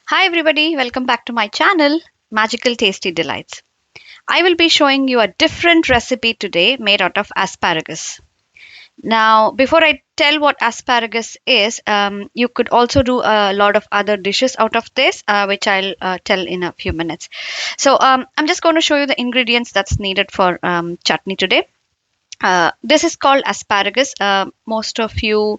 Hi everybody, welcome back to my channel, Magical Tasty Delights. I will be showing you a different recipe today made out of asparagus. Now, before I tell what asparagus is, you could also do a lot of other dishes out of this, which I'll tell in a few minutes. So, I'm just going to show you the ingredients that's needed for chutney today. This is called asparagus. Most of you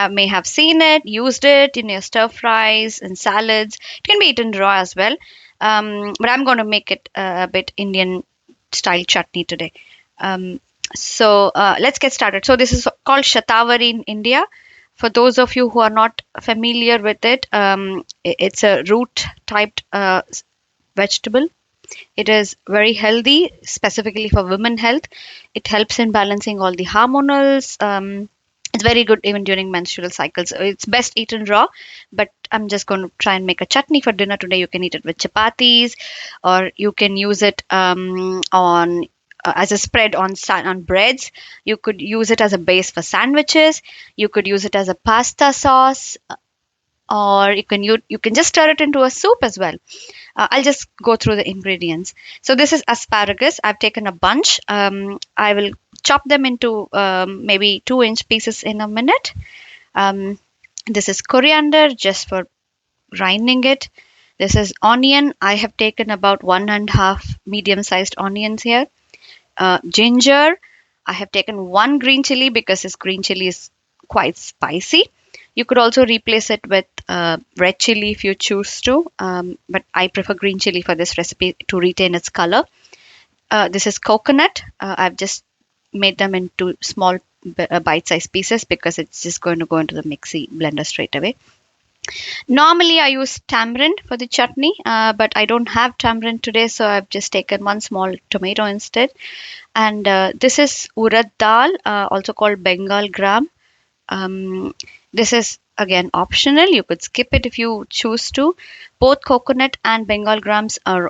may have seen it, used it in your stir fries and salads. It can be eaten raw as well. But I'm going to make it a bit Indian style chutney today. Let's get started. So this is called shatavari in India. For those of you who are not familiar with it, it's a root typed vegetable. It is very healthy, specifically for women health. It helps in balancing all the hormonals. It's very good even during menstrual cycles. It's best eaten raw, but I'm just going to try and make a chutney for dinner today. You can eat it with chapatis, or you can use it on as a spread on breads. You could use it as a base for sandwiches. You could use it as a pasta sauce, or you can just stir it into a soup as well. I'll just go through the ingredients. So this is asparagus. I've taken a bunch. I will chop them into maybe 2-inch pieces in a minute. Um, this is coriander, just for grinding it. This is onion. I have taken about 1.5 medium-sized onions here. Ginger. I have taken 1 green chili because this green chili is quite spicy. You could also replace it with red chili if you choose to, but I prefer green chili for this recipe to retain its color. This is coconut. I've just made them into small bite-sized pieces because it's just going to go into the mixie blender straight away. Normally, I use tamarind for the chutney, but I don't have tamarind today, so I've just taken 1 small tomato instead. And this is urad dal, also called Bengal gram. This is again optional. You could skip it if you choose to. Both coconut and Bengal grams are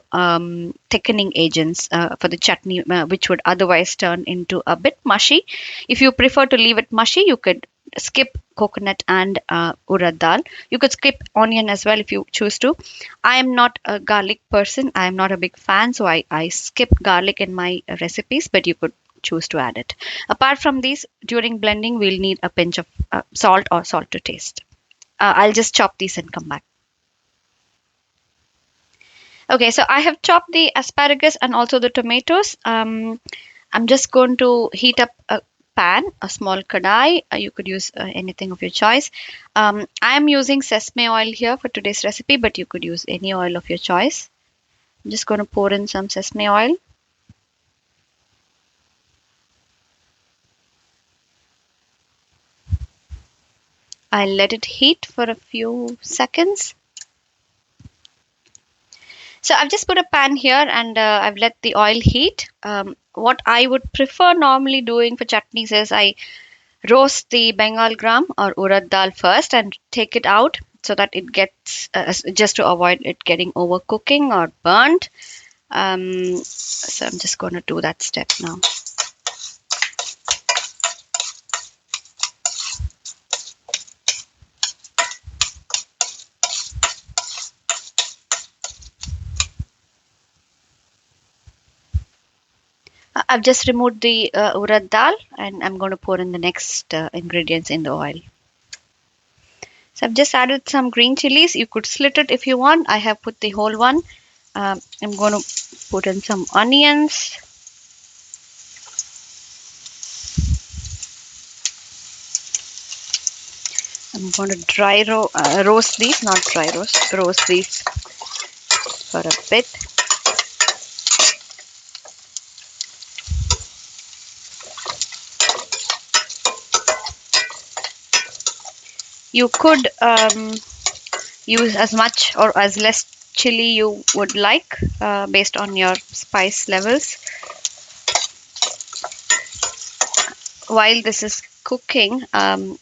thickening agents for the chutney, which would otherwise turn into a bit mushy. If you prefer to leave it mushy, you could skip coconut and urad dal. You could skip onion as well if you choose to. I am not a garlic person. I am not a big fan, so I skip garlic in my recipes, but you could choose to add it. Apart from these, during blending, we'll need a pinch of salt or salt to taste. I'll just chop these and come back. Okay, so I have chopped the asparagus and also the tomatoes. I'm just going to heat up a pan, a small kadai. You could use anything of your choice. I am using sesame oil here for today's recipe, but you could use any oil of your choice. I'm just going to pour in some sesame oil. I'll let it heat for a few seconds. So I've just put a pan here and I've let the oil heat. What I would prefer normally doing for chutneys is I roast the Bengal gram or urad dal first and take it out so that it gets, just to avoid it getting overcooking or burnt. So I'm just going to do that step now. I've just removed the urad dal and I'm going to pour in the next ingredients in the oil. So I've just added some green chilies. You could slit it if you want. I have put the whole one. I'm going to put in some onions. I'm going to roast these, not dry roast these for a bit. You could use as much or as less chili you would like based on your spice levels. While this is cooking, an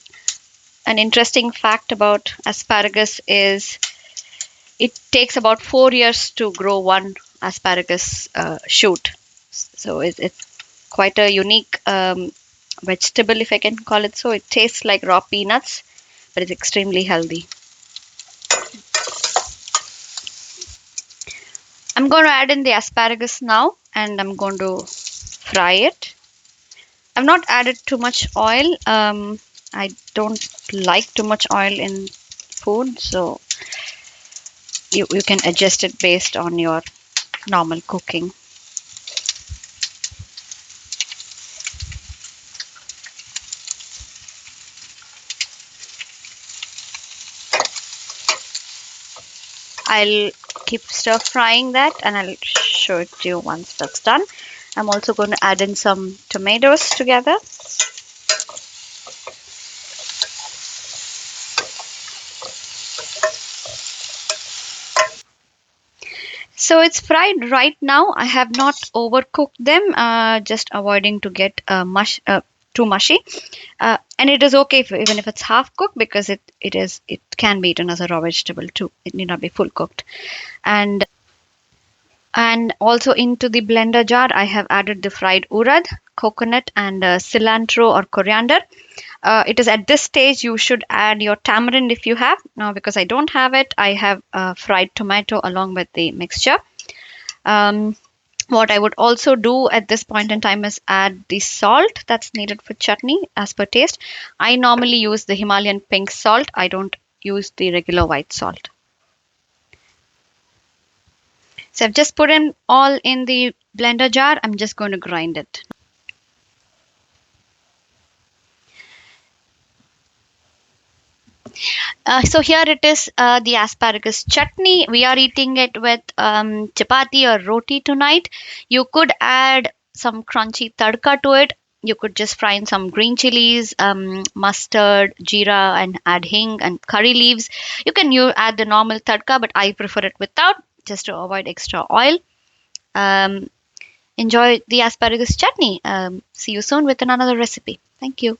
interesting fact about asparagus is it takes about 4 years to grow one asparagus shoot. So it's quite a unique vegetable, if I can call it so. It tastes like raw peanuts, but it's extremely healthy. I'm going to add in the asparagus now and I'm going to fry it. I've not added too much oil. I don't like too much oil in food, so you can adjust it based on your normal cooking. I'll keep stir frying that and I'll show it to you once that's done. I'm also going to add in some tomatoes together. So it's fried right now. I have not overcooked them, just avoiding to get too mushy. And it is okay even if it's half cooked because it can be eaten as a raw vegetable too. It need not be full cooked. And also into the blender jar, I have added the fried urad, coconut, and cilantro or coriander. It is at this stage you should add your tamarind if you have. Now, because I don't have it, I have fried tomato along with the mixture. Um, what I would also do at this point in time is add the salt that's needed for chutney as per taste. I normally use the Himalayan pink salt. I don't use the regular white salt. So I've just put in all in the blender jar. I'm just going to grind it. So here it is, the asparagus chutney. We are eating it with chapati or roti tonight. You could add some crunchy tadka to it. You could just fry in some green chilies, mustard, jeera, and add hing and curry leaves. You add the normal tadka, but I prefer it without, just to avoid extra oil. Um, Enjoy the asparagus chutney. See you soon with another recipe. Thank you.